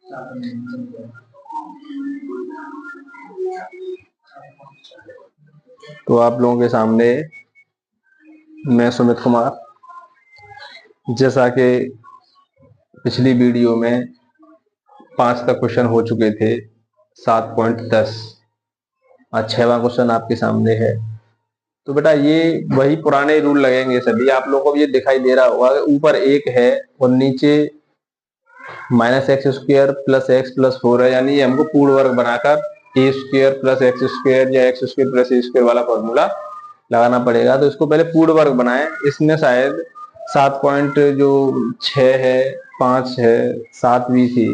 तो आप लोगों के सामने मैं सुमित कुमार, जैसा कि पिछली वीडियो में 5 तक क्वेश्चन हो चुके थे, 7.10 और 6वां क्वेश्चन आपके सामने है। तो बेटा ये वही पुराने रूल लगेंगे सभी। आप लोगों को ये दिखाई दे रहा होगा ऊपर 1 है और नीचे -x² + x + 4 है, यानी ये हमको पूर्ण वर्ग बनाकर a² + x² या x² + a² वाला फॉर्मूला लगाना पड़ेगा। तो इसको पहले पूर्ण वर्ग बनाएं। इसमें शायद 7.6 है, 5 है, 7 भी थी,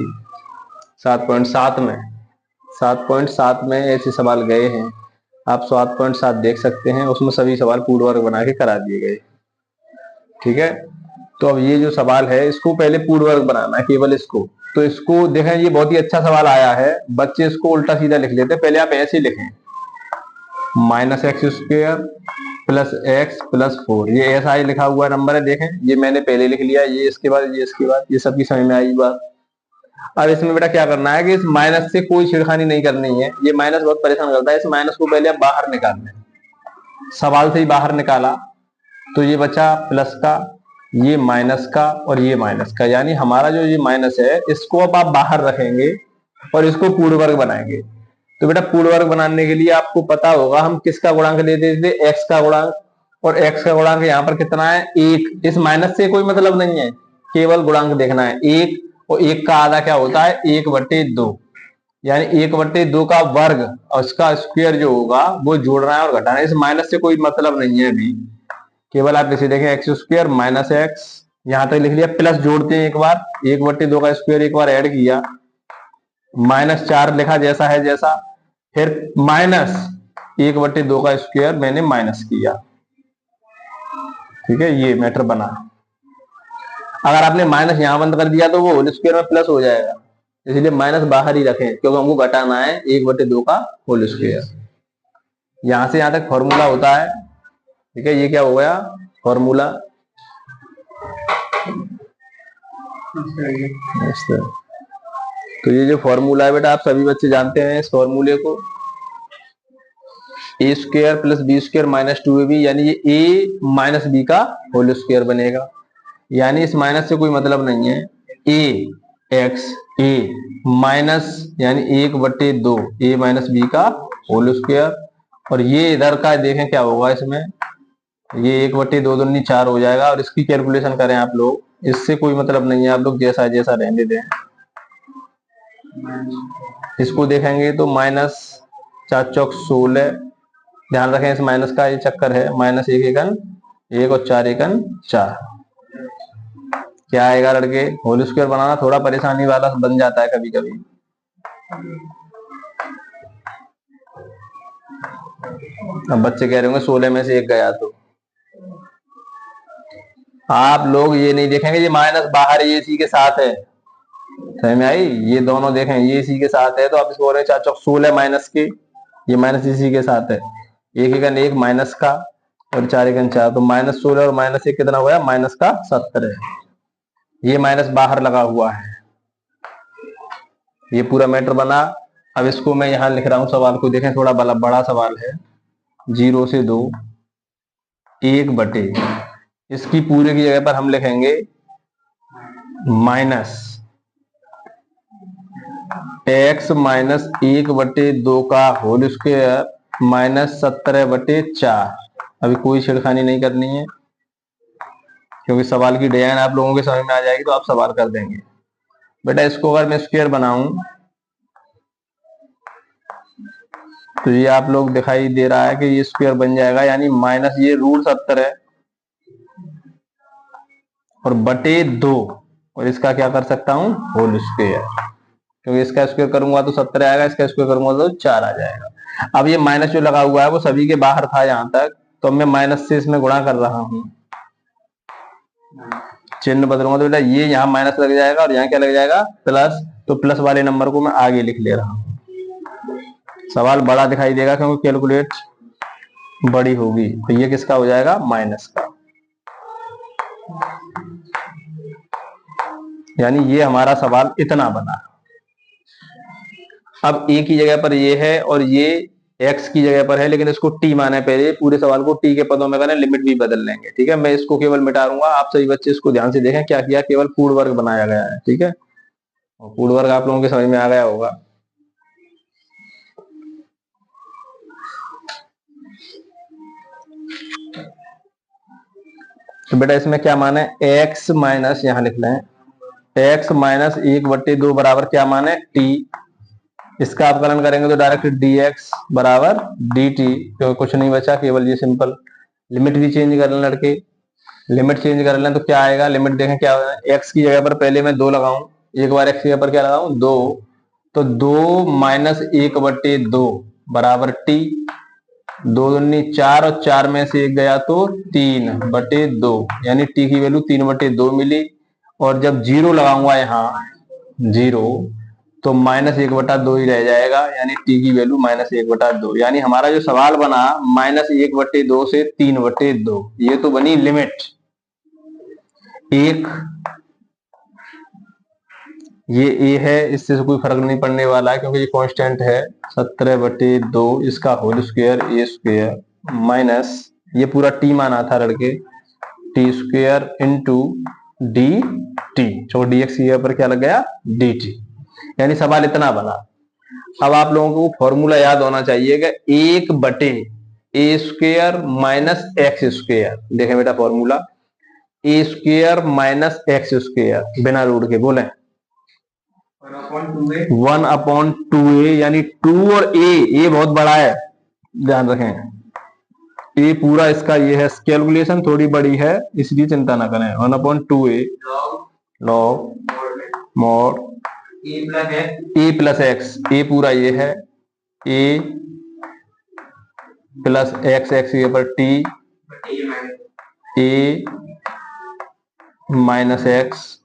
7.7 में ऐसे सवाल गए हैं। आप 7.7 देख सकते हैं, उसमें सभी सवाल पूर्ण वर्ग बना के करा दिए गए। ठीक है, तो अब ये जो सवाल है इसको पहले पूर्ण वर्ग बनाना है, केवल इसको। तो इसको देखें, ये बहुत ही अच्छा सवाल आया है। बच्चे इसको उल्टा सीधा लिख लेते हैं। पहले आप ऐसे लिखें, -x² + x + 4, ये ऐसा ही लिखा हुआ नंबर है। देखें, ये मैंने पहले लिख लिया, ये इसके बाद, ये इसके बाद, ये सबकी समझ में आई बात। अब इसमें बेटा क्या करना है कि इस माइनस से कोई छेड़खानी नहीं करनी है। ये माइनस बहुत परेशान करता है। इस माइनस को पहले आप बाहर निकालना है। सवाल से ही बाहर निकाला तो ये बचा प्लस का, ये माइनस का और ये माइनस का, यानी हमारा जो ये माइनस है इसको अब आप बाहर रखेंगे और इसको पूर्ण वर्ग बनाएंगे। तो बेटा पूर्ण वर्ग बनाने के लिए आपको पता होगा हम किसका गुणांक लेते थे, एक्स का गुणांक। और एक्स का गुणांक यहाँ पर कितना है, 1। इस माइनस से कोई मतलब नहीं है, केवल गुणांक देखना है। 1 और 1 का आधा क्या होता है, 1/2, यानी 1/2 का वर्ग और उसका स्क्वायर जो होगा वो जोड़ना है और घटाना है। इस माइनस से कोई मतलब नहीं है अभी, केवल आप इसे देखें, x² - x, यहां तक लिख लिया। प्लस जोड़ते हैं एक बार, 1/2 का स्क्वायर एक बार ऐड किया, -4 लिखा जैसा है जैसा, फिर -1/2 का स्क्वायर मैंने माइनस किया। ठीक है, ये मैटर बना। अगर आपने माइनस यहां बंद कर दिया तो वो होल स्क्वायर में प्लस हो जाएगा, इसलिए माइनस बाहर ही रखें क्योंकि हमको घटाना है 1/2 का होल स्क्वायर। यहां से यहां तक फॉर्मूला होता है। ठीक है, ये क्या हो गया, फॉर्मूला। तो ये जो फॉर्मूला है बेटा आप सभी बच्चे जानते हैं इस फॉर्मूले को, a² + b² - 2ab, यानी ये a - b का होल स्क्वायर बनेगा। यानी इस माइनस से कोई मतलब नहीं है। a माइनस यानी 1/2 a - b का होल स्क्वायर, और ये इधर का देखें क्या होगा इसमें, ये 1/2 दूनी 4 हो जाएगा। और इसकी कैलकुलेशन करें आप लोग, इससे कोई मतलब नहीं है, आप लोग जैसा जैसा रहने दें। इसको देखेंगे तो -4 चौक 16, ध्यान रखें इस माइनस का ये चक्कर है, -1 एकन 1 और 4 एकन 4। क्या आएगा लड़के, होल स्क्वायर बनाना थोड़ा परेशानी वाला बन जाता है कभी कभी। अब बच्चे कह रहे होंगे 16 में से 1 गया, तो आप लोग ये नहीं देखेंगे ये माइनस बाहर ये इसी के साथ है, समझ में आई। ये दोनों देखें, ये इसी के साथ है, तो आप इसको बोल रहे हैं 4 चौक 16 माइनस के, ये माइनस इसी के साथ है। 1 एकन 1 माइनस का और 4 एकन 4, तो -16 और -1 कितना हुआ, माइनस का 17। ये माइनस बाहर लगा हुआ है, ये पूरा मैटर बना। अब इसको मैं यहां लिख रहा हूं, सवाल को देखें, थोड़ा बड़ा सवाल है। 0 से 2 1/, इसकी पूरे की जगह पर हम लिखेंगे -x - 1/2 का होल स्क्वायर -17/4। अभी कोई छेड़खानी नहीं करनी है क्योंकि सवाल की डिजाइन आप लोगों के समझ में आ जाएगी तो आप सवाल कर देंगे। बेटा इसको अगर मैं स्क्वायर बनाऊं तो ये आप लोग दिखाई दे रहा है कि ये स्क्वायर बन जाएगा, यानी माइनस ये √70 है और /2, और इसका क्या कर सकता हूं, होल स्क्वायर, क्योंकि इसका स्क्वायर करूंगा तो 70 आएगा, इसका स्क्वायर करूंगा तो 4 आ जाएगा। अब ये माइनस जो लगा हुआ है वो सभी के बाहर था यहां तक, तो मैं माइनस से इसमें गुणा कर रहा हूं, चिन्ह बदलूंगा तो बेटा ये यहाँ माइनस लग जाएगा और यहाँ क्या लग जाएगा, प्लस। तो प्लस वाले नंबर को मैं आगे लिख ले रहा हूं। सवाल बड़ा दिखाई देगा क्योंकि कैलकुलेट बड़ी होगी, तो ये किसका हो जाएगा, माइनस का। यानी ये हमारा सवाल इतना बना। अब ए की जगह पर ये है और ये एक्स की जगह पर है, लेकिन इसको टी माना है। पहले पूरे सवाल को टी के पदों में करें, लिमिट भी बदल लेंगे। ठीक है, मैं इसको केवल मिटा दूंगा। आप सभी बच्चे इसको ध्यान से देखें, क्या किया, केवल पूर्ण वर्ग बनाया गया है। ठीक है, और पूर्ण वर्ग आप लोगों के समझ में आ गया होगा। तो बेटा इसमें क्या माने, एक्स माइनस, यहां लिख लें एक्स माइनस 1/2 बराबर क्या माने, टी। इसका अवकलन करेंगे तो डायरेक्ट dx बराबर dt, क्योंकि कुछ नहीं बचा, केवल ये सिंपल। लिमिट भी चेंज कर लें लड़के, लिमिट चेंज कर लें तो क्या आएगा, लिमिट देखें क्या होगा। एक्स की जगह पर पहले मैं 2 लगाऊं, एक बार एक्स की जगह पर क्या लगाऊं, 2। तो 2 माइनस 1/2 बराबर टी। 2 दूनी 4 और 4 में से 1 गया तो 3/2, यानी टी की वैल्यू 3/2 मिली। और जब जीरो लगाऊंगा यहाँ, जीरो, तो -1/2 ही रह जाएगा, यानी टी की वैल्यू -1/2। यानी हमारा जो सवाल बना -1/2 से 3/2, ये तो बनी लिमिट। एक ये ए है, इससे कोई फर्क नहीं पड़ने वाला है क्योंकि ये कांस्टेंट है। 17/2 इसका होल स्क्वायर ए स्क्वायर माइनस, ये पूरा टी माना था लड़के, T square into D T, तो डी एक्स पर क्या लग गया, डी टी। यानी सवाल इतना बना। अब आप लोगों को फॉर्मूला याद होना चाहिए कि 1/ए स्क्वायर माइनस एक्स स्क्वायर। देखें बेटा फॉर्मूला, ए स्क्वायर माइनस एक्स स्क्वायर, बिना रूट के बोले 1/2a, यानी 2 और ए बहुत बड़ा है, ध्यान रखें। ए पूरा इसका ये है, कैलकुलेशन थोड़ी बड़ी है इसलिए चिंता ना करें। 1/2a लॉग मॉड ए प्लस एक्स, ए पूरा ये है, ए प्लस एक्स, एक्स के ऊपर टी, ए माइनस एक्स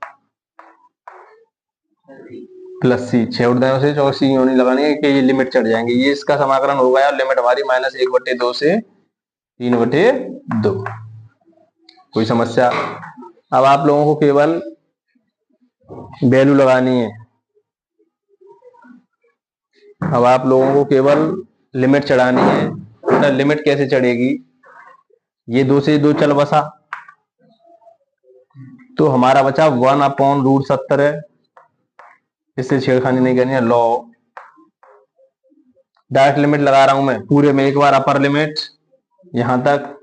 प्लस सी। 6 उड़दायों से और सी होने लगानी है कि ये लिमिट चढ़ जाएंगे। ये इसका समाकलन हो गया, लिमिट हमारी -1/2 से 3/2। कोई समस्या? अब आप लोगों को केवल वैल्यू लगानी है। अब आप लोगों को केवल लिमिट चढ़ानी है। तो लिमिट कैसे चढ़ेगी, ये 2 से 2 चल बसा, तो हमारा बचा 1/√70 है। इससे छेड़खानी नहीं करनी है। लॉग डायरेक्ट लिमिट लगा रहा हूं मैं, पूरे में एक बार अपर लिमिट यहां तक,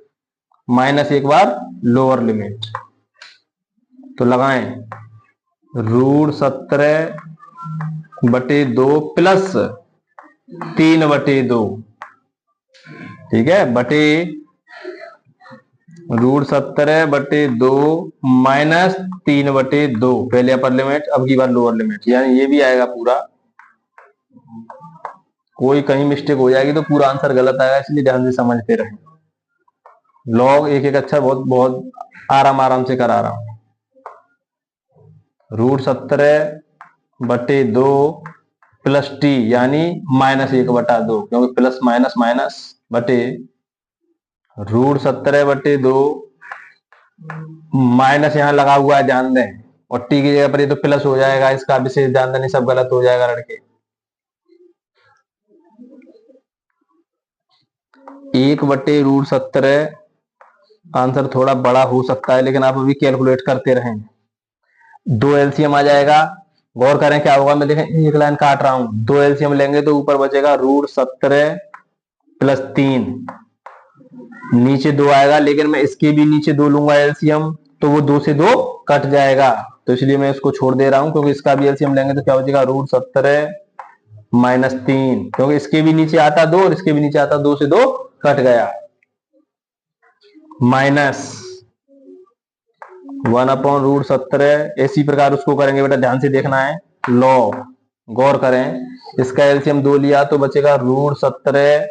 माइनस एक बार लोअर लिमिट। तो लगाएं √17/2 प्लस 3/2, ठीक है, बटे √17/2 माइनस 3/2, पहले अपर लिमिट, अब की बार लोअर लिमिट, यानी ये भी आएगा पूरा। कोई कहीं मिस्टेक हो जाएगी तो पूरा आंसर गलत आएगा, इसलिए ध्यान से समझते रहें। लॉग एक एक अक्षर बहुत बहुत आराम से करा रहा हूं। √17/2 प्लस टी, यानी -1/2, क्योंकि प्लस माइनस माइनस, बटे √17/2 माइनस यहां लगा हुआ है, ध्यान दें, और टी की जगह पर ये तो प्लस हो जाएगा, इसका विशेष ध्यान देने, सब गलत हो जाएगा लड़के। 1/√17 आंसर थोड़ा बड़ा हो सकता है, लेकिन आप अभी कैलकुलेट करते रहें। 2 एलसीएम आ जाएगा, गौर करें क्या होगा। मैं देखें एक लाइन काट रहा हूं, 2 एलसीएम लेंगे तो ऊपर बचेगा √17 प्लस 3, नीचे 2 आएगा, लेकिन मैं इसके भी नीचे 2 लूंगा एलसीएम, तो वो 2 से 2 कट जाएगा, तो इसलिए मैं इसको छोड़ दे रहा हूं, क्योंकि इसका भी एलसीएम लेंगे तो क्या बचेगा, √17 माइनस 3, क्योंकि इसके भी नीचे आता 2 और इसके भी नीचे आता, 2 से 2 कट गया, माइनस 1/√17। इसी प्रकार उसको करेंगे बेटा, ध्यान से देखना है। लॉग, गौर करें, इसका एलसीएम 2 लिया तो बचेगा √17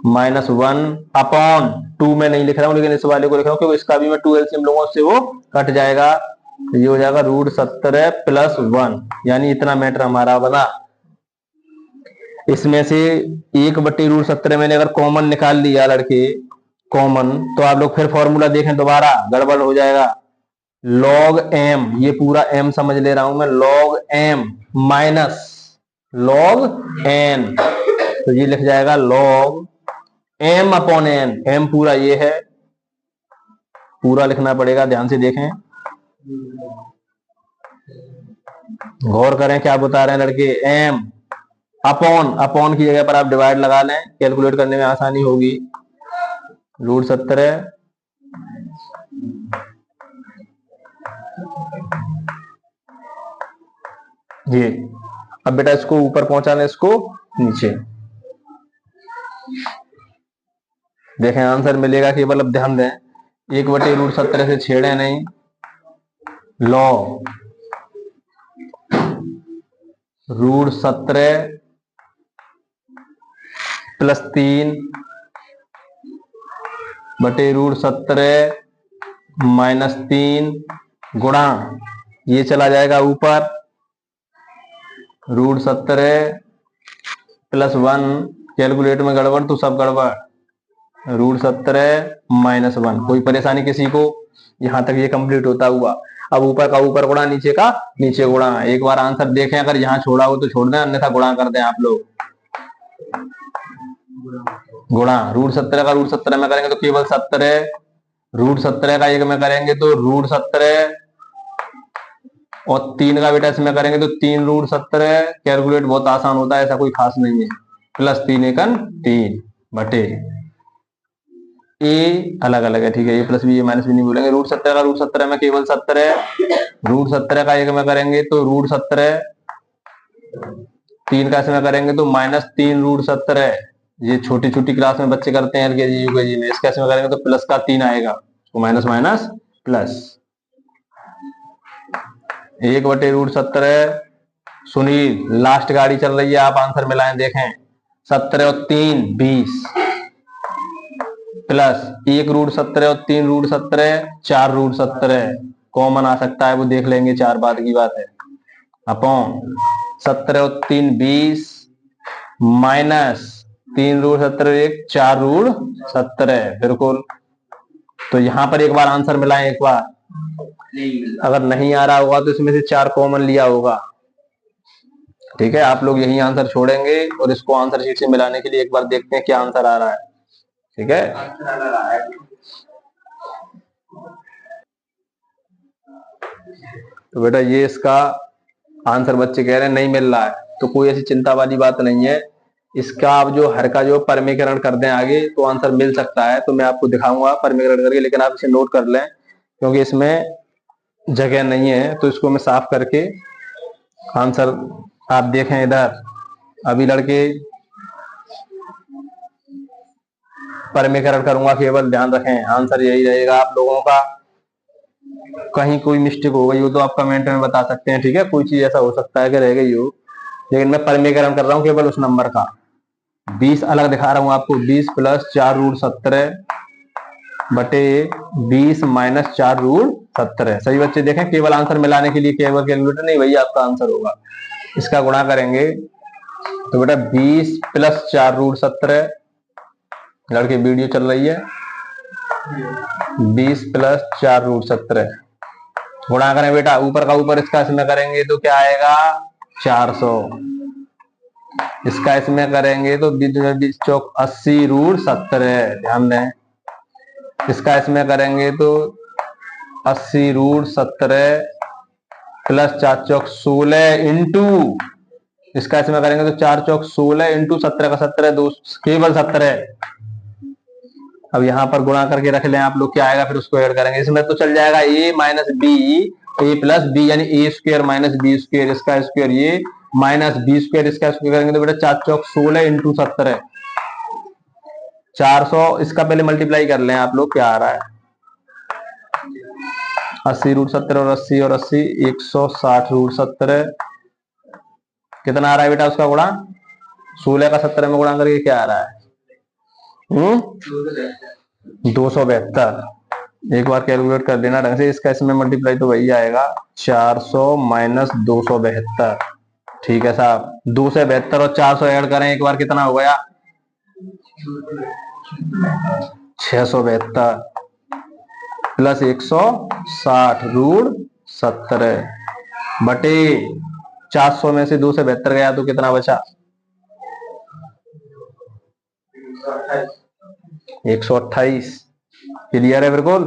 माइनस 1/2 में नहीं लिख रहा हूं, लेकिन इस वाले को लिख रहा हूं क्योंकि इसका भी मैं 2 एलसीएम लूंगा, उससे वो कट जाएगा। ये हो जाएगा √17 प्लस 1, यानी इतना मैटर हमारा बना। इसमें से 1/√17 मैंने अगर कॉमन निकाल लिया लड़के, कॉमन, तो आप लोग फिर फॉर्मूला देखें, दोबारा गड़बड़ हो जाएगा। लॉग एम, ये पूरा एम समझ ले रहा हूं मैं, log m minus log n, तो ये लिख जाएगा log m upon n. M पूरा ये है, पूरा लिखना पड़ेगा, ध्यान से देखें, गौर करें क्या बता रहे हैं लड़के। एम अपॉन, अपॉन की जगह पर आप डिवाइड लगा लें, कैलकुलेट करने में आसानी होगी। रूट 17 ये। अब बेटा इसको ऊपर पहुंचाना, इसको नीचे। देखें आंसर मिलेगा केवल, अब ध्यान दें, 1/√17 से छेड़े नहीं। लॉ √17 प्लस 3/√17 माइनस 3 गुणा, ये चला जाएगा ऊपर, √17 प्लस 1, कैलकुलेट में गड़बड़ तो सब गड़बड़, √17 माइनस 1। कोई परेशानी किसी को? यहां तक ये कंप्लीट होता हुआ। अब ऊपर का ऊपर गुणा, नीचे का नीचे गुणा। एक बार आंसर देखें, अगर यहां छोड़ा हो तो छोड़ दें, अन्यथा गुणा कर दें आप लोग। गुणा √17 का √17 में करेंगे तो केवल 17, √17 का 1 में करेंगे तो √17, और 3 का बेटा इसमें करेंगे तो 3√17। कैलकुलेट बहुत आसान होता है, ऐसा कोई खास नहीं है। प्लस 3 एकन 3 बटे ए अलग अलग है, ठीक है, ए प्लस बी, ए माइनस बी नहीं बोलेंगे। √17 का √17 में केवल 17, √17 का 1 में करेंगे तो √17, 3 का इसमें करेंगे तो माइनस 3√17। ये छोटी छोटी क्लास में बच्चे करते हैं, एलकेजी यूकेजी में। इसका इसमें करेंगे तो प्लस का 3 आएगा, तो minus minus plus. 1/√17। Sunil last गाड़ी चल रही है, आप आंसर मिलाएं, देखें। 17 और 3 20, प्लस 1√17 और 3√17 4√17, कॉमन आ सकता है वो देख लेंगे, 4 बाद की बात है। अपॉन 17 और 3 20 माइनस 3√17 1 4√17, बिल्कुल। तो यहां पर एक बार आंसर मिलाएं, एक बार। अगर नहीं आ रहा होगा तो इसमें से 4 कॉमन लिया होगा, ठीक है। आप लोग यही आंसर छोड़ेंगे और इसको आंसर शीट से मिलाने के लिए एक बार देखते हैं क्या आंसर आ रहा है, ठीक है। तो बेटा ये इसका आंसर बच्चे कह रहे हैं नहीं मिल रहा है, तो कोई ऐसी चिंता वाली बात नहीं है। इसका आप जो हर का जो परमीकरण कर दें आगे तो आंसर मिल सकता है, तो मैं आपको दिखाऊंगा परमीकरण करके, लेकिन आप इसे नोट कर लें क्योंकि इसमें जगह नहीं है। तो इसको मैं साफ करके आंसर आप देखें इधर। अभी लड़के परमीकरण करूंगा केवल, ध्यान रखें आंसर यही रहेगा आप लोगों का। कहीं कोई मिस्टेक हो गई हो तो आप कमेंट में बता सकते हैं, ठीक है। कोई चीज ऐसा हो सकता है कि रह गई हो, लेकिन मैं परमीकरण कर रहा हूं केवल उस नंबर का। 20 अलग दिखा रहा हूं आपको, 20 प्लस 4√17 बटे 20 माइनस 4√17। सही बच्चे देखें, केवल आंसर मिलाने के लिए, केवल कैलकुलेटर नहीं, वही आपका आंसर होगा। इसका गुणा करेंगे तो बेटा 20 प्लस 4√17, लड़के वीडियो चल रही है, 20 प्लस 4√17 गुणा करें बेटा, ऊपर का ऊपर इसका इसमें करेंगे तो क्या आएगा 400, इसका इसमें करेंगे तो 20 चौक 80√17, ध्यान दें। इसका इसमें करेंगे तो 80√17 प्लस 4 चौक 16 इंटू, इसका इसमें करेंगे तो 4 चौक 16 इंटू 17 का 17 2 केवल 17। अब यहां पर गुणा करके रख लें आप लोग, क्या आएगा फिर उसको ऐड करेंगे। इसमें तो चल जाएगा a minus b, a plus b, यानी a square minus b square, इसका स्क्वायर ये माइनस बी स्क्वायर, इसका स्क्वायर करेंगे तो बेटा 4 चौक 16 इंटू 17 400। इसका पहले मल्टीप्लाई कर लें आप लोग, क्या आ रहा है 80√17 और 80 और 80 160√17, कितना आ रहा है बेटा उसका गुणा, 16 का 17 में गुणा करके क्या आ रहा है 272। एक बार कैलकुलेट कर लेना ढंग से, इसका इसमें मल्टीप्लाई तो वही आएगा 400 माइनस 272, ठीक है साहब। 272 और 400 ऐड करें एक बार, कितना हो गया 672 प्लस 160√17 बटे 400 में से 2 से 72 गया तो कितना बचा? 128। क्लियर है बिल्कुल।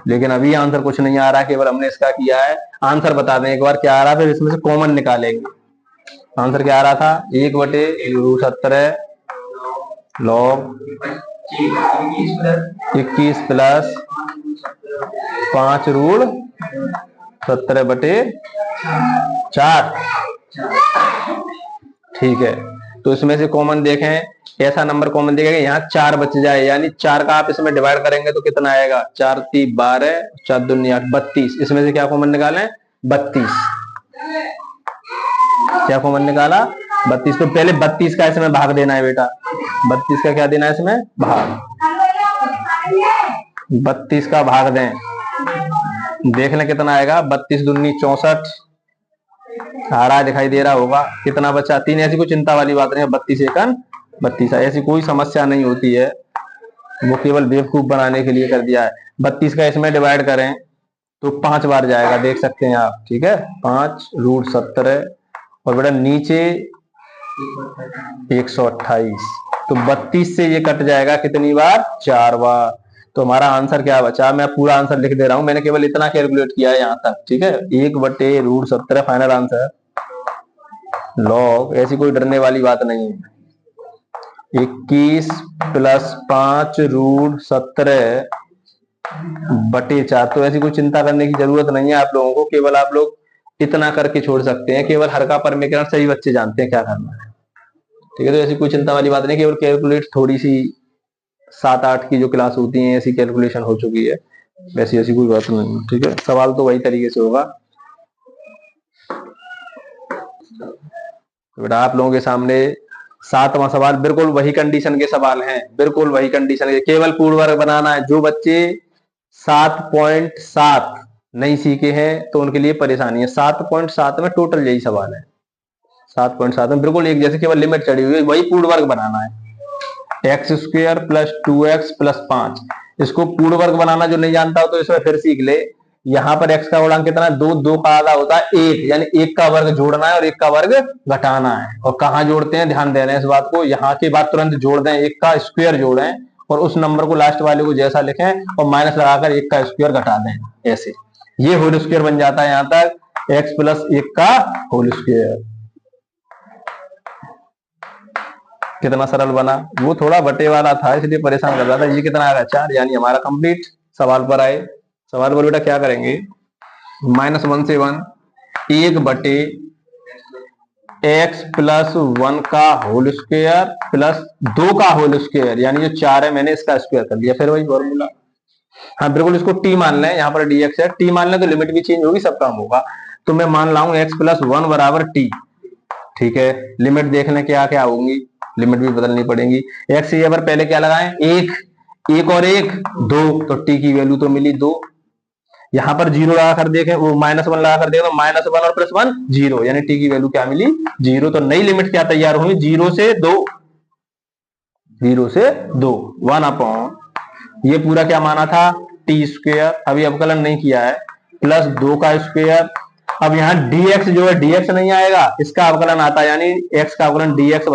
लेकिन अभी आंसर कुछ नहीं आ रहा, केवल हमने इसका किया है। आंसर बता दें एक बार क्या आ रहा, फिर इसमें से कॉमन निकालेंगे। आंसर क्या आ रहा था? 1/17 log 21 प्लस 5√17/4। ठीक है, तो इसमें से कॉमन देखें, ऐसा नंबर कॉमन देखेंगे यहाँ 4 बच जाए, यानी 4 का आप इसमें डिवाइड करेंगे तो कितना आएगा? 4 3 12, 4 2 8, 32। इसमें से क्या कॉमन निकालें? 32। क्या कॉमन निकाला? 32। तो पहले 32 का इसमें भाग देना है बेटा। 32 का क्या देना है इसमें? भाग। 32 का भाग दें, देख लें कितना आएगा। 32 दूनी 64 आ रहा, दिखाई दे रहा होगा। कितना बचा? 3। ऐसी कोई चिंता वाली बात नहीं है। 32 एकन 32, ऐसी कोई समस्या नहीं होती है, वो केवल बेवकूफ बनाने के लिए कर दिया है। 32 का इसमें डिवाइड करें तो 5 बार जाएगा, देख सकते हैं आप। ठीक है, 5√17 और बेटा नीचे 128। तो 32 से ये कट जाएगा कितनी बार? 4 बार। तो हमारा आंसर क्या बचा? मैं पूरा आंसर लिख दे रहा हूं, मैंने केवल इतना कैलकुलेट किया है यहां तक। ठीक है, 1/√17 फाइनल आंसर। लॉग, ऐसी कोई डरने वाली बात नहीं है। 21 प्लस 5√17/4। तो ऐसी कोई चिंता करने की जरूरत नहीं है आप लोगों को, केवल आप लोग इतना करके छोड़ सकते हैं। केवल हर का परमीकरण सही बच्चे जानते हैं क्या करना है। ठीक है, तो ऐसी कोई चिंता वाली बात नहीं, केवल कैलकुलेट थोड़ी सी 7-8 की जो क्लास होती है ऐसी कैलकुलेशन हो चुकी है, वैसी ऐसी कोई बात नहीं। ठीक है, सवाल तो वही तरीके से होगा। तो बेटा आप लोगों के सामने 7वां सवाल, बिल्कुल वही कंडीशन के सवाल हैं, बिल्कुल वही कंडीशन के, केवल पूर्ण वर्ग बनाना है। जो बच्चे 7.7 नहीं सीखे हैं तो उनके लिए परेशानी है। 7.7 में टोटल यही सवाल है। 7.7 में बिल्कुल एक जैसे, केवल लिमिट चढ़ी हुई है, वही पूर्ण वर्ग बनाना है। x² + 2x + 5। इसको पूर्ण वर्ग बनाना जो नहीं जानता हो तो इसमें फिर सीख ले। यहाँ पर x का गुणांक कितना है? 2, 2 का आधा होता है 1, यानी 1 का वर्ग जोड़ना है और 1 का वर्ग घटाना है। और कहाँ जोड़ते हैं, ध्यान दे रहे हैं इस बात को। यहाँ के बाद तुरंत जोड़ दें, 1 का स्क्वायर जोड़ें और उस नंबर को लास्ट वाले को जैसा लिखें और माइनस लगाकर 1 का स्क्वायर घटा दें, ऐसे ये होल स्क्वायर बन जाता है। यहाँ तक x + 1 का होल स्क्वायर। कितना सरल बना। वो थोड़ा बटे वाला था इसलिए परेशान कर रहा था। ये कितना आ रहा है? 4। यानी हमारा कंप्लीट। सवाल पर आए, सवाल पर बेटा क्या करेंगे? -1 से 1, 1/x + 1 का होल स्क्वायर प्लस 2 का होल स्क्वायर, यानी जो 4 है मैंने इसका स्क्वायर कर दिया। फिर वही फॉर्मूला। हाँ बिल्कुल, इसको t मान लें, यहाँ पर dx है, t मान लें तो लिमिट भी चेंज होगी, सब काम होगा। तो मैं मान लाऊं x + 1 = t। ठीक है, लिमिट देख लें क्या क्या होंगी, लिमिट भी बदलनी पड़ेगी। x की जगह पर पहले क्या लगाएं? 1, 1 और 1 2, तो t की वैल्यू तो मिली 2। यहां पर 0 लगाकर देखें, वो -1 लगाकर देखें तो -1 और +1 0, यानी t की वैल्यू क्या मिली? 0। तो नई लिमिट क्या तैयार हुई? 0 से 2, 0 से 2, 1/, ये पूरा क्या माना था? t²। अभी अवकलन नहीं किया है, प्लस 2 का स्क्वायर। अब यहाँ dx जो है, dx नहीं आएगा, इसका अवकलन आता है, यानी x का अवकलन dx =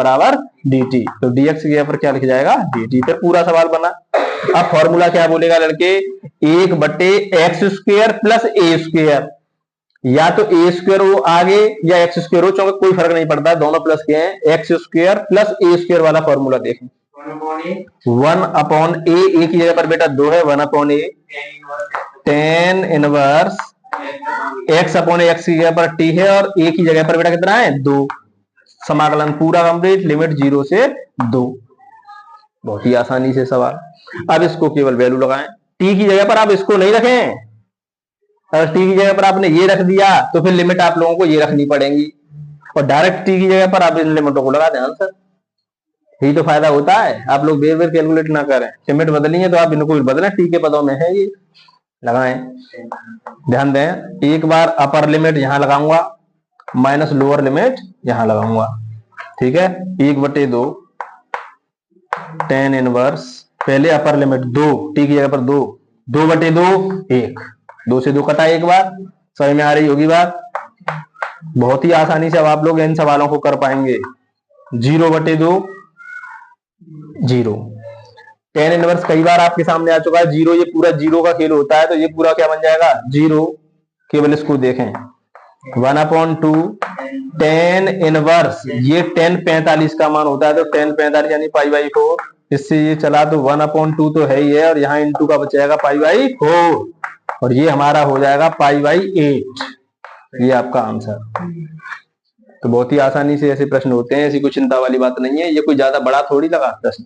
dt। तो dx की जगह पर क्या लिख जाएगा? dt। फिर पूरा सवाल बना। अब फॉर्मूला क्या बोलेगा लड़के? 1/x² + a²। या तो a² हो आगे या x² हो, चौके कोई फर्क नहीं पड़ता, दोनों प्लस के हैं। x² + a² वाला फॉर्मूला देखें। 1/a, a की जगह पर बेटा 2 है, 1/a tan इनवर्स x/x की जगह पर t है और a की जगह पर बेटा कितना है? 2। समाकलन पूरा कंप्लीट, लिमिट 0 से 2। बहुत ही आसानी से सवाल। अब इसको केवल वैल्यू लगाएं। t की जगह पर आप इसको नहीं रखें, अगर t की जगह पर आपने ये रख दिया तो फिर लिमिट आप लोगों को ये रखनी पड़ेगी, और डायरेक्ट t की जगह पर आप इन लिमिटों को लगा दें आंसर। यही तो फायदा होता है, आप लोग बेर बेर कैलकुलेट ना करें। लिमिट बदली है तो आप इनको भी बदलें, t के पदों में है ये, लगाएं। ध्यान दें, एक बार अपर लिमिट यहां लगाऊंगा, माइनस लोअर लिमिट यहां लगाऊंगा। ठीक है, 1/2 tan इनवर्स, पहले अपर लिमिट 2, t की जगह पर 2, 2/2 1, 2 से 2 कटा एक बार, समझ में आ रही होगी बात। बहुत ही आसानी से अब आप लोग इन सवालों को कर पाएंगे। 0/2 0। टेन इनवर्स कई बार आपके सामने आ चुका है। 0 ये पूरा 0 का खेल होता है, तो ये पूरा क्या बन जाएगा 0। केवल इसको देखें 1/2 टेन इनवर्स, ये 10 45 का मान होता है, तो 10 45 यानी π/4। इससे ये चला तो 1/2 तो है ही है, और यहाँ इंटू का बचेगा π/4, और ये हमारा हो जाएगा π/8। ये आपका आंसर। तो बहुत ही आसानी से ऐसे प्रश्न होते हैं, ऐसी कोई चिंता वाली बात नहीं है। ये कोई ज्यादा बड़ा थोड़ी लगा प्रश्न।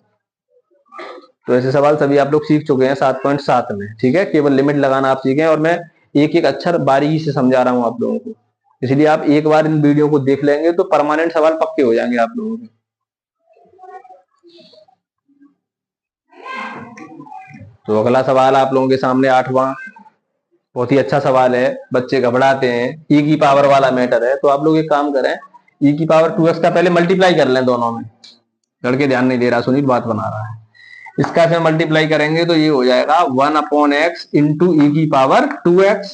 तो ऐसे सवाल सभी आप लोग सीख चुके हैं 7.7 में। ठीक है, केवल लिमिट लगाना आप सीखें, और मैं एक एक अक्षर बारीकी से समझा रहा हूं आप लोगों को। इसलिए आप एक बार इन वीडियो को देख लेंगे तो परमानेंट सवाल पक्के हो जाएंगे आप लोगों के। तो अगला सवाल आप लोगों के सामने 8वां, बहुत ही अच्छा सवाल है। बच्चे घबराते हैं, e की पावर वाला मैटर है। तो आप लोग एक काम करें, e की पावर 2x का पहले मल्टीप्लाई कर लें दोनों में। लड़के ध्यान नहीं दे रहा, सुनील बात बना रहा है। इसका इसमें मल्टीप्लाई करेंगे तो ये हो जाएगा 1/x इंटू e की पावर 2x,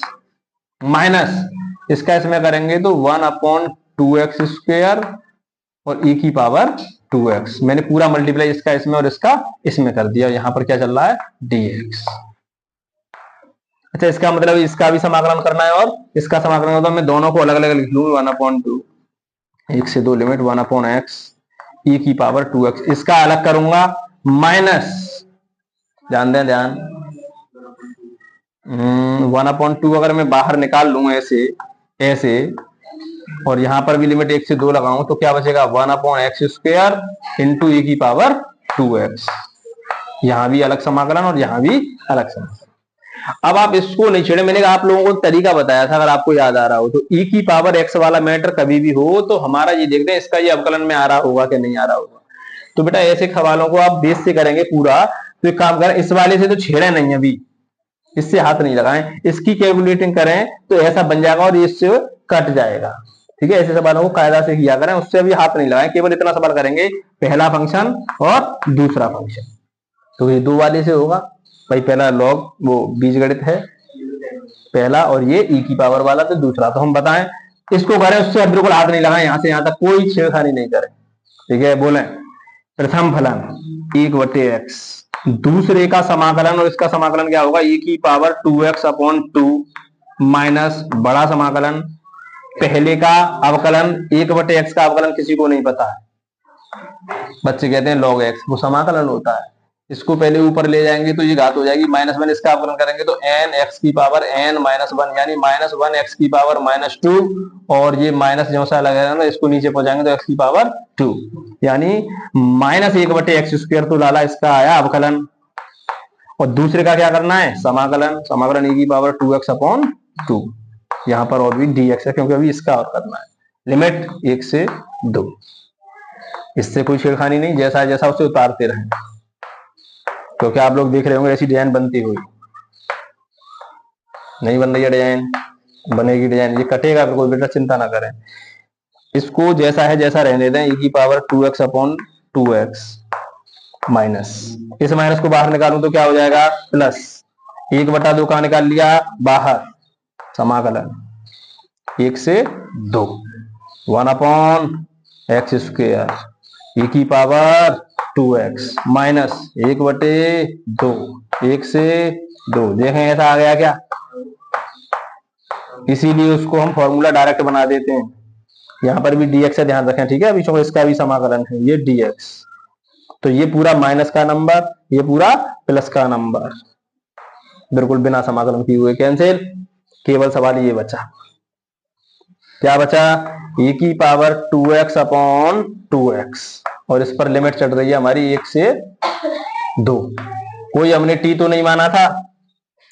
माइनस इसका इसमें करेंगे तो 1/2x स्क्वायर और e की पावर 2x। मैंने पूरा मल्टीप्लाई इसका इसमें और इसका इसमें कर दिया। यहाँ पर क्या चल रहा है dx। अच्छा, इसका मतलब इसका भी समाकलन करना है और इसका समाकलन होता है। मैं दोनों को अलग अलग लिख लूंगा 1/2, 1 से 2 लिमिट 1/x e की पावर 2x। इसका अलग करूंगा माइनस, ध्यान दें ध्यान, 1/2 अगर मैं बाहर निकाल लूं ऐसे ऐसे, और यहां पर भी लिमिट 1 से 2 लगाऊं तो क्या बचेगा 1/x स्क्वायर इंटू e की पावर 2x। यहां भी अलग समाकलन और यहां भी अलग समाकलन। अब आप इसको नहीं छेड़े, मैंने आप लोगों को तरीका बताया था, अगर आपको याद आ रहा हो तो। e की पावर x वाला मैटर कभी भी हो तो हमारा ये देखते हैं इसका ये अवकलन में आ रहा होगा कि नहीं आ रहा होगा। तो बेटा ऐसे सवालों को आप बेस से करेंगे पूरा। तो एक काम करें, इस वाले से तो छेड़े नहीं, अभी इससे हाथ नहीं लगाएं, इसकी कैलकुलेटिंग करें तो ऐसा बन जाएगा और इससे कट जाएगा। ठीक है, ऐसे सवालों को कायदा से किया करें, उससे अभी हाथ नहीं लगाएं। केवल इतना सवाल करेंगे, पहला फंक्शन और दूसरा फंक्शन। तो ये 2 वाले से होगा भाई, पहला लॉग वो बीजगणित है पहला, और ये e की पावर वाला तो दूसरा। तो हम बताएं इसको करें, उससे बिल्कुल हाथ नहीं लगाएं, यहां से यहां तक कोई छेड़खानी नहीं करें। ठीक है, बोले प्रथम फलन 1/x, दूसरे का समाकलन, और इसका समाकलन क्या होगा e की पावर 2x/2 माइनस बड़ा समाकलन, पहले का अवकलन 1/x का अवकलन किसी को नहीं पता है, बच्चे कहते हैं log x, वो समाकलन होता है। इसको पहले ऊपर ले जाएंगे तो ये घात हो जाएगी -1, इसका अवकलन करेंगे तो n x की पावर n-1 यानी -1 x की पावर -2, और ये माइनस जो सा लगेगा ना इसको नीचे पहुंचाएंगे तो x की पावर 2 यानी -1/x स्क्वायर। तो लाला इसका आया अवकलन, और दूसरे का क्या करना है समाकलन, समाकलन e की पावर 2x/2। यहां पर और भी dx है क्योंकि अभी इसका और करना है। लिमिट 1 से 2, इससे कोई छेड़खानी नहीं, जैसा जैसा उसे उतारते रहें, क्योंकि आप लोग देख रहे होंगे ऐसी डिजाइन बनती हुई। नहीं बन रही है डिजाइन, बनेगी डिजाइन, ये कटेगा कोई बेटा चिंता ना करें। इसको जैसा है जैसा रहने दें, e की पावर 2x/2x माइनस, इस माइनस को बाहर निकालूं तो क्या हो जाएगा प्लस, 1/2 का निकाल लिया बाहर, समाकलन 1 से 2 1/x स्क्वायर e की पावर 2x माइनस 1/2 1 से 2। देखें ऐसा आ गया क्या, इसीलिए उसको हम फॉर्मूला डायरेक्ट बना देते हैं। यहां पर भी dx से ध्यान रखें, ठीक है, अभी इसका भी समाकलन है ये dx। तो ये पूरा माइनस का नंबर, ये पूरा प्लस का नंबर, बिल्कुल बिना समाकलन किए हुए कैंसिल। केवल सवाल ये बचा, क्या बचा, e की पावर 2x/2x, और इस पर लिमिट चढ़ रही है हमारी 1 से 2। कोई हमने t तो नहीं माना था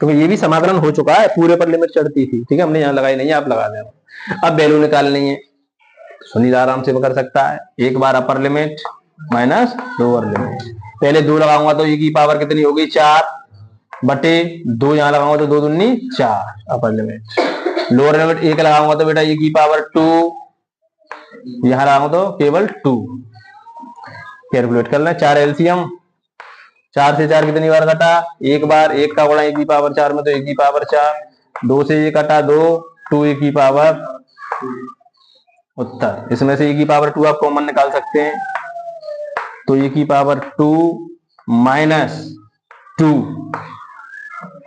क्योंकि ये भी समाकलन हो चुका है, पूरे पर लिमिट चढ़ती थी। ठीक है, हमने यहां लगाई नहीं है, आप लगा देना। अब वैल्यू निकालनी है, सुनील आराम से कर सकता है। एक बार upper limit minus lower limit, पहले 2 लगाऊंगा तो e की पावर कितनी होगी 4/2, यहां लगाऊंगा तो 2 दूनी 4 अपर लिमिट। लोअर लिमिट 1 लगाऊंगा तो बेटा e की पावर 2, यहां लगाऊंगा तो केवल 2। कैलकुलेट कर लें, 4 एलसीएम, 4 से 4 कितनी बार कटा, एक बार, 1 का गुणा e की पावर 4 में तो e की पावर 4, 2 से ये कटा 2, 2 e की पावर उत्तर। इसमें से e की पावर 2 आप कॉमन निकाल सकते हैं, तो e की पावर 2 माइनस 2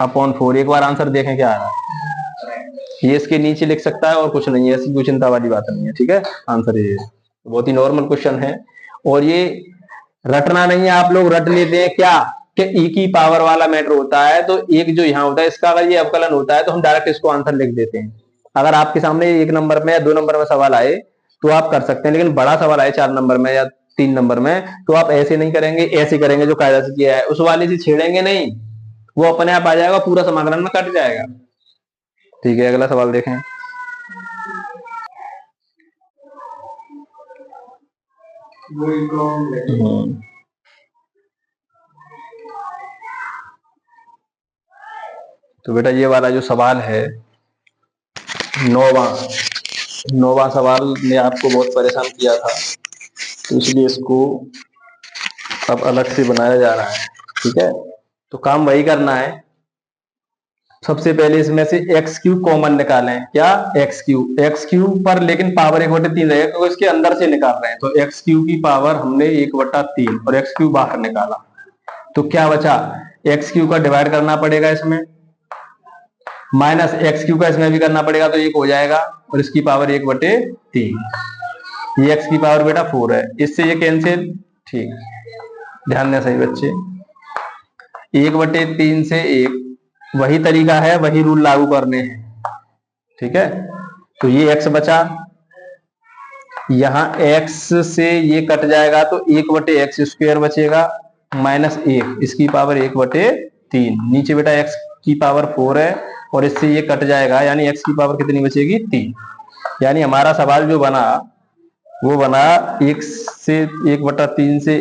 अपॉन 4। एक बार आंसर देखें क्या आ रहा है। ये इसके नीचे लिख सकता है और कुछ नहीं है, ऐसी कोई चिंता वाली बात नहीं है, ठीक है। आंसर ये है, बहुत ही नॉर्मल क्वेश्चन है। और ये रटना नहीं है, आप लोग रट लेते हैं क्या कि ई की पावर वाला मैटर होता है, तो एक जो यहाँ होता है इसका अगर ये अवकलन होता है तो हम डायरेक्ट इसको आंसर लिख देते हैं। अगर आपके सामने 1 नंबर में या 2 नंबर में सवाल आए तो आप कर सकते हैं, लेकिन बड़ा सवाल आए 4 नंबर में या 3 नंबर में तो आप ऐसे नहीं करेंगे, ऐसे करेंगे जो कायदा से किया है, उस वाले से छेड़ेंगे नहीं, वो अपने आप आ जाएगा, पूरा समाकलन में कट जाएगा। ठीक है, अगला सवाल देखें। तो बेटा ये वाला जो सवाल है, नौवां सवाल ने आपको बहुत परेशान किया था, तो इसलिए इसको अब अलग से बनाया जा रहा है। ठीक है, तो काम वही करना है। सबसे पहले इसमें से एक्स क्यूब कॉमन निकालें। क्या? एक्स क्यूब पर लेकिन पावर 1/3 रहेगा, तो इसके अंदर से निकाल रहे हैं, तो एक्स क्यूब की पावर हमने 1/3 और एक्स क्यूब बाहर निकाला, तो क्या बचा? एक्स क्यूब का डिवाइड करना पड़ेगा इसमें, माइनस एक्स क्यूब का इसमें भी करना पड़ेगा, तो 1 हो जाएगा, और इसकी पावर 1/3। ये एक्स की पावर बेटा 4 है, इससे ये कैंसिल। ठीक, ध्यान दें सही बच्चे, 1/3 से 1, वही तरीका है, वही रूल लागू करने हैं। ठीक है, तो ये x बचा, यहां x से ये कट जाएगा तो 1/x² बचेगा, माइनस 1, इसकी पावर 1/3। नीचे बेटा x की पावर 4 है और इससे ये कट जाएगा, यानी x की पावर कितनी बचेगी? 3। यानी हमारा सवाल जो बना वो बना 1/3 से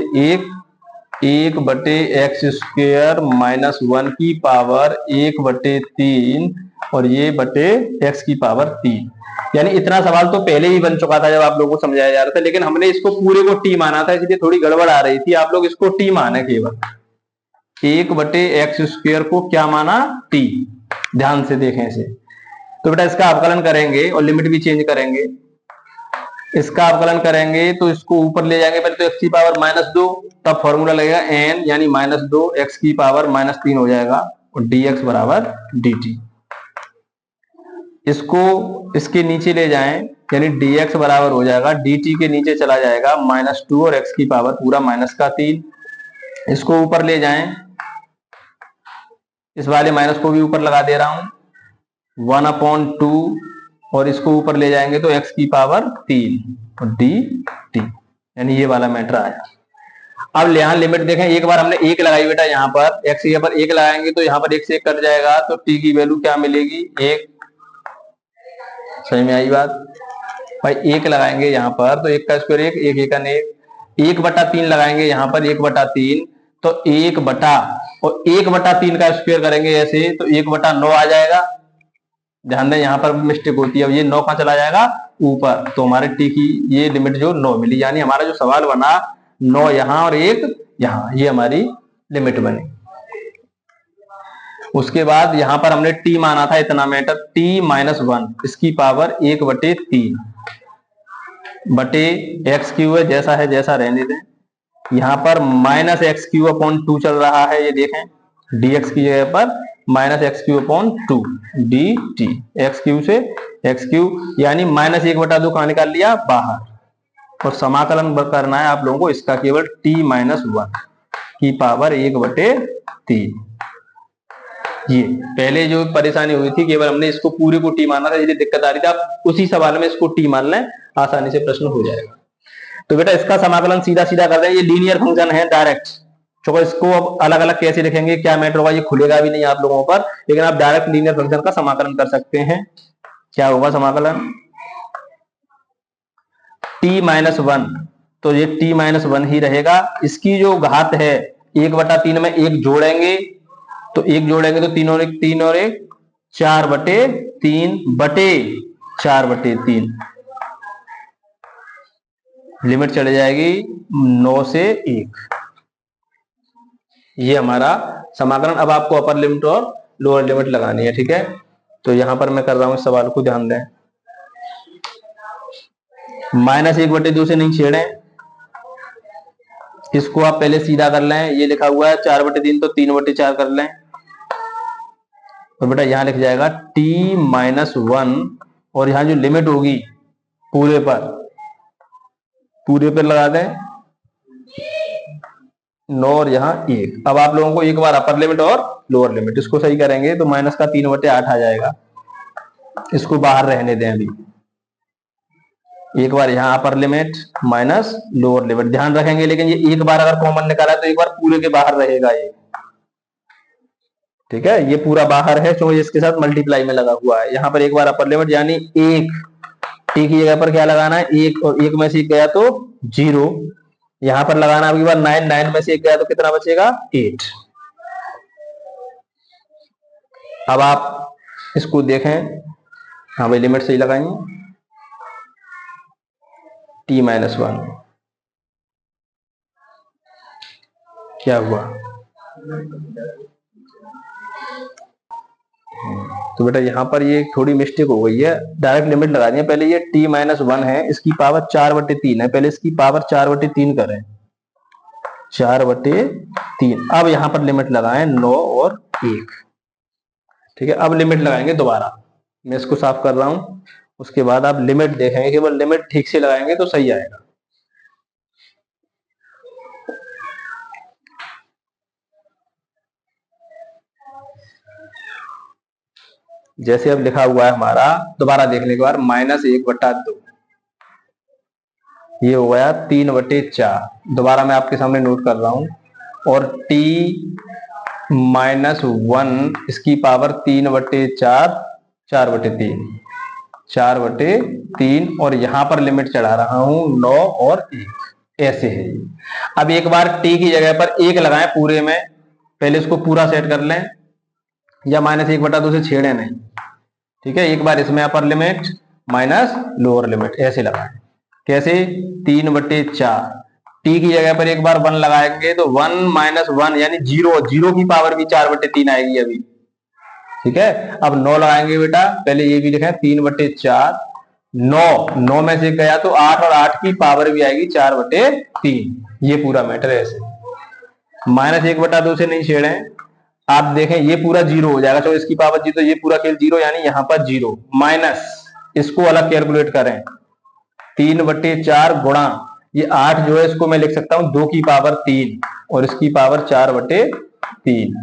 1/x² माइनस 1 की पावर 1/3 और ये बटे x की पावर 3। यानी इतना सवाल तो पहले ही बन चुका था जब आप लोगों को समझाया जा रहा था, लेकिन हमने इसको पूरे को t माना था, इसलिए थोड़ी गड़बड़ आ रही थी। आप लोग इसको t माने, केवल 1/x² को क्या माना? t। ध्यान से देखें इसे। तो बेटा इसका अवकलन करेंगे और लिमिट भी चेंज करेंगे। इसका अवकलन करेंगे तो इसको ऊपर ले जाएंगे, पहले तो x की पावर -2, तब फॉर्मूला लगेगा n, यानी -2 x की पावर -3 हो जाएगा, और dx बराबर dt। इसको इसके नीचे ले जाएं, यानी dx बराबर हो जाएगा dt के नीचे चला जाएगा -2 और x की पावर पूरा -3। इसको ऊपर ले जाएं, इस वाले माइनस को भी ऊपर लगा दे रहा हूं, 1/2, और इसको ऊपर ले जाएंगे तो x की पावर 3 और dt, यानी ये वाला मैटर आया। अब यहाँ लिमिट देखें, एक बार हमने 1 लगाई बेटा, यहाँ पर x के पर 1 लगाएंगे तो यहाँ पर 1 से 1 कट जाएगा, तो t की वैल्यू क्या मिलेगी? 1। समझ में आई बात भाई? 1 लगाएंगे यहाँ पर तो 1 का स्क्वायर 1, 1 1 1, 1/3 लगाएंगे यहाँ पर 1/3, तो 1 और 1/3 का स्क्वायर करेंगे ऐसे तो 1/9 आ जाएगा। ध्यान दें, यहाँ पर मिस्टेक होती है, अब ये 9 कहाँ चला जाएगा? ऊपर, तो हमारे टी की ये लिमिट जो 9 मिली, यानी हमारा जो सवाल बना 9 यहाँ और 1 यहाँ, ये हमारी लिमिट बनी। उसके बाद यहाँ पर हमने t माना था, इतना मैटर, t -1, इसकी पावर 1/3 बटे x³ है, जैसा है जैसा रहने दें। यहाँ पर -x³/2 चल रहा है, ये देखें, dx की जगह पर -x³/2 dt, x³ से x³, यानी -1/2 कहाँ निकाल लिया? बाहर। और समाकलन करना है आप लोगों को इसका केवल t -1 की पावर 1/3। ये पहले जो परेशानी हुई थी, केवल हमने इसको पूरे को t माना था, इसलिए दिक्कत आ रही थी। आप उसी सवाल में इसको t मान लें, आसानी से प्रश्न हो जाएगा। तो बेटा इसका समाकलन सीधा सीधा कर रहे हैं, ये लीनियर फंक्शन है डायरेक्ट। चलो इसको अब अलग अलग कैसे लिखेंगे, क्या मैटर होगा, ये खुलेगा भी नहीं आप लोगों पर, लेकिन आप डायरेक्ट लीनियर फंक्शन का समाकलन कर सकते हैं। क्या होगा समाकलन? t -1, तो ये t -1 ही रहेगा। इसकी जो घात है 1/3 में 1 जोड़ेंगे, तो 1 जोड़ेंगे तो 3 और 1 3 और 1 4/3 बटे 4/3, लिमिट चली जाएगी 9 से 1। ये हमारा समाकलन। अब आपको अपर लिमिट और लोअर लिमिट लगानी है, ठीक है। तो यहां पर मैं कर रहा हूं इस सवाल को, ध्यान दें। -1/2 से नहीं छेड़े, इसको आप पहले सीधा कर लें। ये लिखा हुआ है 4/3 तो 3/4 कर लें, और बेटा यहां लिख जाएगा t-1, और यहां जो लिमिट होगी पूरे पर लगा दें 9 और यहाँ 1। अब आप लोगों को एक बार अपर लिमिट और लोअर लिमिट इसको सही करेंगे तो माइनस का 3/8 आ जाएगा। इसको बाहर रहने दें अभी। एक बार यहाँ अपर लिमिट माइनस लोअर लिमिट ध्यान रखेंगे, लेकिन ये एक बार अगर कॉमन निकाला तो एक बार पूरे के बाहर रहेगा ये, ठीक है। ये पूरा बाहर है क्योंकि इसके साथ मल्टीप्लाई में लगा हुआ है। यहाँ पर एक बार अपर लिमिट यानी 1, टी की जगह पर क्या लगाना है 1, और 1 में से 1 गया तो 0। यहां पर लगाना अगली बार 9, 9 में से 1 गया तो कितना बचेगा 8। अब आप इसको देखें, हाँ भाई लिमिट सही लगाएंगे, t-1 क्या हुआ, तो बेटा यहां पर ये थोड़ी मिस्टेक हो गई है, डायरेक्ट लिमिट लगा दी है। पहले ये t-1 है, इसकी पावर 4/3 है, पहले इसकी पावर 4/3 करें, 4/3। अब यहां पर लिमिट लगाएं 9 और 1, ठीक है। अब लिमिट लगाएंगे दोबारा, मैं इसको साफ कर रहा हूं, उसके बाद आप लिमिट देखेंगे, केवल लिमिट ठीक से लगाएंगे तो सही आएगा। जैसे अब लिखा हुआ है हमारा, दोबारा देखने के बाद -1/2, ये हो गया 3/4। दोबारा मैं आपके सामने नोट कर रहा हूं, और t-1 इसकी पावर 3/4, 4/3, और यहां पर लिमिट चढ़ा रहा हूं 9 और 1, ऐसे है। अब एक बार t की जगह पर 1 लगाएं पूरे में, पहले इसको पूरा सेट कर लें, या -1/2 से छेड़े नहीं, ठीक है। एक बार इसमें अपर लिमिट माइनस लोअर लिमिट ऐसे लगाएं। कैसे, 3/4, टी की जगह पर एक बार 1 लगाएंगे तो 1 - 1 यानी 0, 0 की पावर भी 4/3 आएगी अभी, ठीक है। अब 9 लगाएंगे बेटा, पहले ये भी लिखें 3/4, 9 में से गया तो 8, और 8 की पावर भी आएगी 4/3। ये पूरा मैटर है ऐसे। -1/2 से नहीं छेड़े, आप देखें ये पूरा 0 हो जाएगा, तो इसकी पावर 0, तो ये पूरा खेल 0, यानी यहां पर 0 माइनस, इसको अलग कैलकुलेट करें, 3/4 गुणा ये 8 जो है इसको मैं लिख सकता हूं 2 की पावर 3, और इसकी पावर 4/3।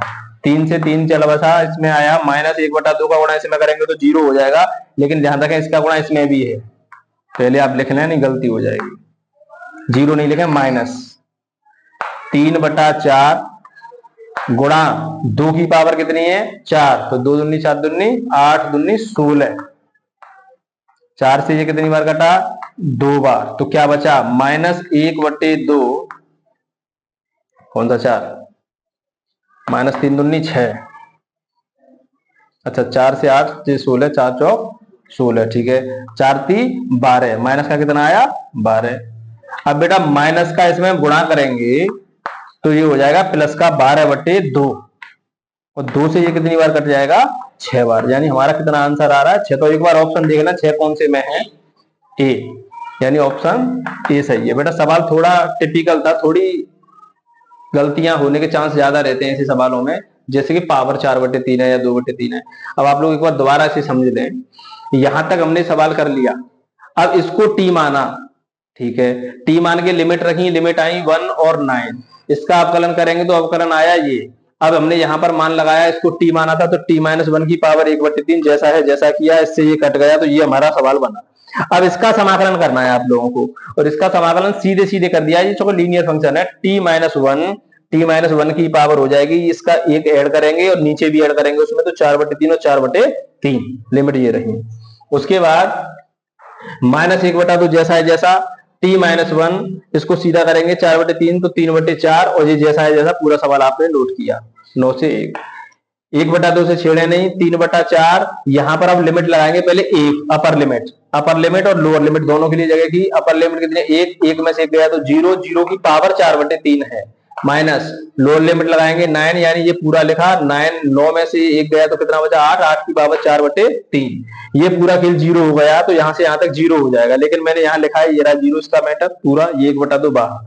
3 से 3 चला बसा, इसमें आया -1/2 का गुणा इसमें करेंगे तो 0 हो जाएगा, लेकिन ध्यान रखें इसका गुणा इसमें भी है, पहले आप लिख लें नहीं गलती हो जाएगी, 0 नहीं लिखें, -3/4 गुणा 2 की पावर कितनी है 4, तो 2 दूनी 4 दूनी 8 दूनी 16, 4 से ये कितनी बार कटा 2 बार, तो क्या बचा -1/2, कौन सा 4, -3 दूनी 6, अच्छा 4 से 8 से 16, 4 चौक 16, ठीक है। 4 × 3 = 12, माइनस का कितना आया 12। अब बेटा माइनस का इसमें गुणा करेंगे तो ये हो जाएगा प्लस का 12/2, और 2 से ये कितनी बार कट जाएगा 6 बार, यानी हमारा कितना आंसर आ रहा है 6। तो एक बार ऑप्शन देखना 6 कौन से में है, ए, यानी ऑप्शन ए सही है। बेटा सवाल थोड़ा टिपिकल था, थोड़ी गलतियां होने के चांस ज्यादा रहते हैं ऐसे सवालों में, जैसे कि पावर 4/3 है या 2/3 है। अब आप लोग एक बार दोबारा इसे समझ लें, यहां तक हमने सवाल कर लिया, अब इसको टी माना, ठीक है, टी मान के लिमिट रखी, लिमिट आई 1 और 9, इसका अवकलन करेंगे तो अवकलन आया ये। अब हमने यहां पर मान लगाया, इसको टी माना था तो t-1 की पावर 1/3 जैसा है जैसा किया, इससे ये कट गया, तो ये हमारा सवाल बना। अब इसका समाकलन करना है आप लोगों को, और इसका समाकलन सीधे सीधे कर दिया, ये चलो लीनियर फंक्शन है, t-1 की पावर हो जाएगी, इसका एक ऐड करेंगे और नीचे भी ऐड करेंगे उसमें, तो 4/3 और 4/3 लिमिट ये रही। उसके बाद -1/2 जैसा है जैसा, t-1 इसको सीधा करेंगे 4/3 तो 3/4, और ये जैसा है जैसा पूरा सवाल आपने नोट किया 9 से 1, 1/2 से छेड़े नहीं, 3/4। यहां पर अब लिमिट लगाएंगे, पहले 1 अपर लिमिट और लोअर लिमिट दोनों के लिए जगह की, अपर लिमिट कितनी 1, 1 में से 1 गया तो 0, 0 की पावर 4/3 है, माइनस लोअर लिमिट लगाएंगे 9, यानी ये पूरा लिखा 9, 9 में से 1 गया तो कितना बचा 8, 8 की पावर 4/3, ये पूरा खेल 0 हो गया तो यहां से यहां तक 0 हो जाएगा, लेकिन मैंने यहां लिखा है ये रहा 0 इसका मैटर पूरा, ये 1/2 बाहर,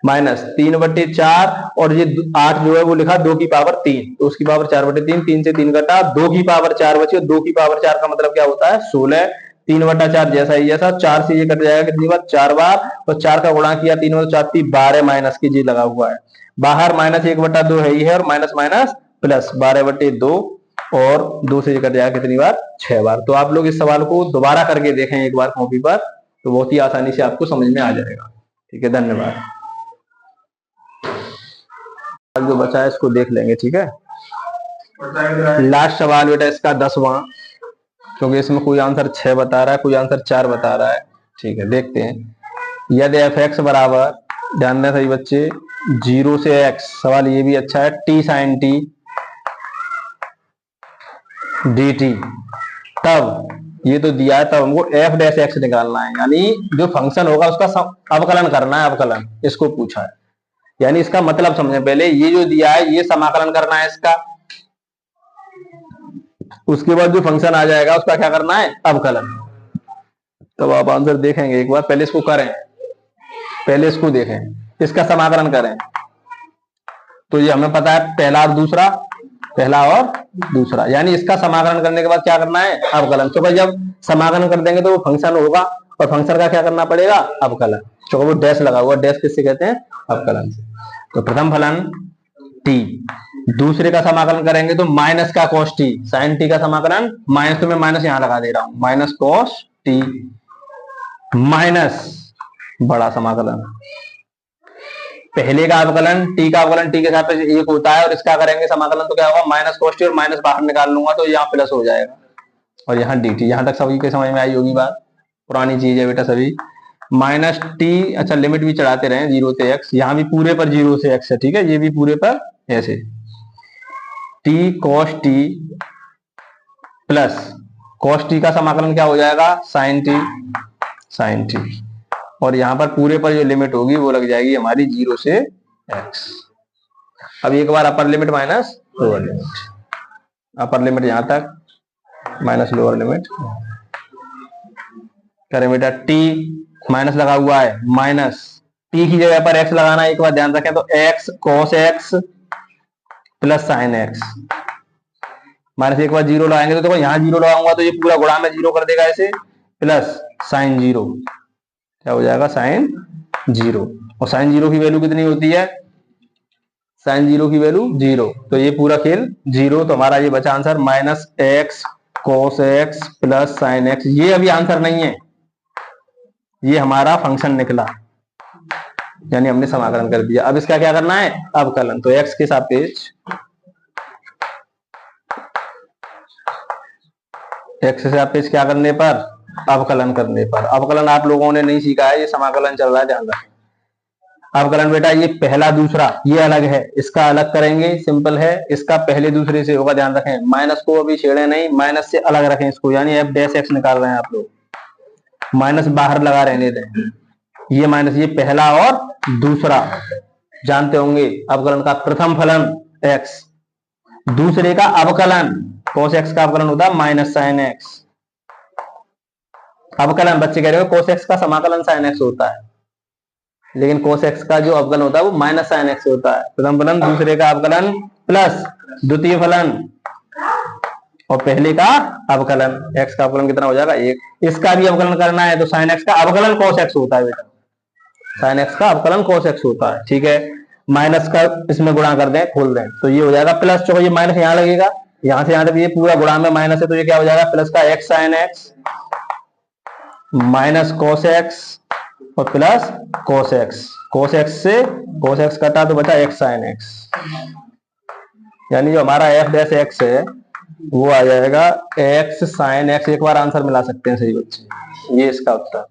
माइनस 3/4 और ये 8 जो है वो लिखा 2 की पावर 3, तो उसकी पावर 4/3, 3 से 3 घटा 2 की पावर 4 बची, 2 की पावर 4 का मतलब क्या होता है 16, 3/4 जैसा ही जैसा, 4 से ये कट जाएगा कितनी बार 4 बार, और 4 का गुणा किया 3/4 12 माइनस की जी लगा हुआ है बाहर, माइनस 1/2 है ही है, और माइनस माइनस प्लस 12/2, और 2 से ये कट जाएगा कितनी बार 6 बार। तो आप लोग इस सवाल को दोबारा करके देखें एक बार कॉपी पर, तो बहुत ही आसानी से आपको समझ में आ जाएगा। ठीक है, धन्यवाद। जो बचा है इसको देख लेंगे। ठीक है, लास्ट सवाल बेटा इसका 10वां, क्योंकि इसमें कोई आंसर 6 बता रहा है, कोई आंसर 4 बता रहा है। ठीक है, देखते हैं। यदि f(x) बराबर, ध्यान दें सही बच्चे, 0 से x, सवाल ये भी अच्छा है, t sin t dt, तब ये तो दिया है, तब हमको f' निकालना है, यानी जो फंक्शन होगा उसका अवकलन करना है, अवकलन इसको पूछा है। यानी इसका मतलब समझे पहले, ये जो दिया है ये समाकलन करना है इसका, उसके बाद जो फंक्शन आ जाएगा उसका क्या करना है अवकलन। तब आप आंसर देखेंगे एक बार, पहले इसको करें, पहले इसको देखें, इसका समाकलन करें। तो ये हमें पता है पहला और दूसरा, पहला और दूसरा, यानी इसका समाकलन करने के बाद क्या करना है अवकलन। तो भाई जब समाकलन कर देंगे तो वो फंक्शन होगा, और फंक्शन का क्या करना पड़ेगा अवकलन। तो वो डैश लगा हुआ, डैश किससे कहते हैं अवकलन से। तो प्रथम फलन t, दूसरे का समाकलन करेंगे तो माइनस का cos t, sin t का समाकलन माइनस, तो मैं माइनस यहां लगा दे रहा हूं, माइनस cos t माइनस बड़ा समाकलन, पहले का अवकलन t का अवकलन t के साथ एक होता है, और इसका करेंगे समाकलन तो क्या होगा माइनस cos t, और माइनस बाहर निकाल लूंगा तो यहाँ प्लस हो जाएगा, और यहाँ dt। यहां तक सभी के समझ में आई होगी बात, पुरानी चीज है बेटा सभी। माइनस टी, अच्छा लिमिट भी चढ़ाते रहे 0 से x, यहाँ भी पूरे पर 0 से x है। ठीक है, ये भी पूरे पर ऐसे, t cos t plus cos t का समाकलन क्या हो जाएगा sin t, sin t, और यहां पर पूरे पर जो लिमिट होगी वो लग जाएगी हमारी 0 से x। अब एक बार upper limit minus lower limit, upper limit यहां तक माइनस लोअर लिमिट करें बेटा, t माइनस लगा हुआ है, माइनस t की जगह पर x लगाना, एक बार ध्यान रखें, तो x cos x plus sin x, minus एक बार 0 लगाएंगे तो देखो यहाँ 0 लगाऊंगा तो ये पूरा गुणा में 0 कर देगा ऐसे, प्लस sin 0, क्या हो जाएगा sin 0, और sin 0 की वैल्यू कितनी होती है, sin 0 की वैल्यू 0, तो ये पूरा खेल 0, तो हमारा ये बचा answer minus x cos x plus sin x। ये अभी आंसर नहीं है, ये हमारा फंक्शन निकला, यानी हमने समाकलन कर दिया। अब इसका क्या करना है अवकलन, तो x के सापेक्ष, x से सापेक्ष क्या करने पर अवकलन करने पर। अवकलन आप लोगों ने नहीं सीखा है, ये समाकलन चल रहा है, ध्यान रखें। अवकलन बेटा ये पहला दूसरा ये अलग है, इसका अलग करेंगे, सिंपल है, इसका पहले दूसरे से होगा, ध्यान रखें। माइनस को अभी छेड़े नहीं, माइनस से अलग रखें इसको, यानी f' निकाल रहे हैं आप लोग, माइनस बाहर लगा रहने दें, ये माइनस, ये पहला और दूसरा जानते होंगे। अवकलन का प्रथम फलन x, दूसरे का अवकलन cos x का अवकलन होता है माइनस sin x। अवकलन बच्चे कह रहे हो cos x का समाकलन sin x होता है, लेकिन cos x का जो अवकलन होता है वो माइनस sin x होता है। प्रथम फलन, दूसरे का अवकलन प्लस द्वितीय फलन, और पहले का अवकलन, x का अवकलन कितना हो जाएगा 1। इसका भी अवकलन करना है तो sin x का अवकलन cos x होता है बेटा, sin x का अवकलन cos x होता है। ठीक है, माइनस का इसमें गुणा कर दें, खोल दें, तो ये हो जाएगा प्लस, चलो ये माइनस यहाँ लगेगा, यहां से यहां तक ये पूरा गुणा में माइनस है, तो ये क्या हो जाएगा प्लस का x sin x minus cos x और plus cos x, cos x से cos x कटा तो बचा x sin x, यानी जो हमारा f' है वो आ जाएगा x sin x। एक बार आंसर मिला सकते हैं सही बच्चे, ये इसका उत्तर।